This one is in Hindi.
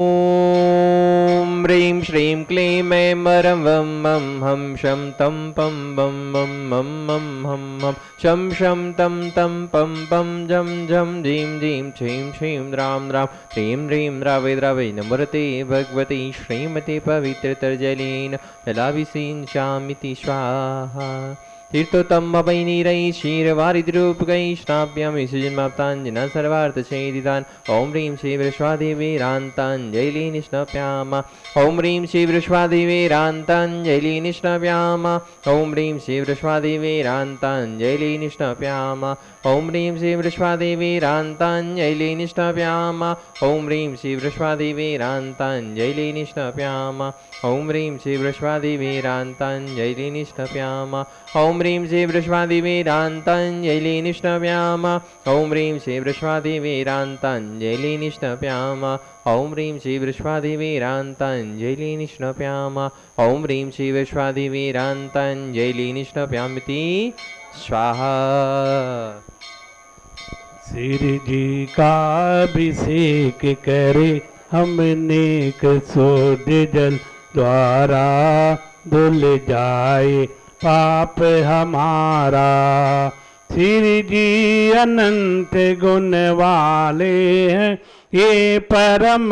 ॐ ह्रीं श्रीं क्लीं ऐं वरं वं मं हं शं तं पं बं मं मं मं हं हं शं शं तं तं पं पं जं झं झीं झीं छीं छीं द्रां द्रां ह्रीं ह्रीं द्रावै द्रावै नमोरते भगवती श्रीमती पवित्रतर्जलीन जलाभिषिञ्चामिति स्वाहा तीर्थोत्तम भवैनीरै क्षीरवारिद्रूपकै स्नाप्यामि सुजन्माप्ताञ्जना सर्वार्थछेदितान् ॐ ह्रीं श्रीवृष्वादिवीरान्ताञ्जलि निष्णाप्याम ॐ ह्रीं श्रीवृष्वादिवीरान्ताञ्जलि निष्णाप्याम ॐ ह्रीं श्रीवृष्वादिवीरान्ताञ्जलि निष्णाप्याम ॐ ह्रीं श्रीवृष्वादिवीरान्ताञ्जलि निष्णाप्याम ॐ ह्रीं श्रीवृष्वादिवीरान्ताञ्जलि निष्णाप्याम ॐ ह्रीं श्रीवृष्वादिवीरान्ताञ्जलि निष्णाप्याम ॐ ह्रीं श्रीवृष्वादिवीरान्ताञ्जलि निष्णाप्याम ॐ ह्रीं श्रीवृष्वादिवीरान्ताञ्जलि निष्णाप्याम ॐ ह्रीं श्रीवृष्वादिवीरान्ताञ्जलि निष्णाप्याम ॐ ह्रीं श्रीवृष्वादिवीरान्ताञ्जलि निष्णाप्यामिति स्वाहा। सिर जी का अभिषेक करे हमने सोड जल द्वारा धुल जाए पाप हमारा। सिर जी अनंत गुण वाले हैं ये परम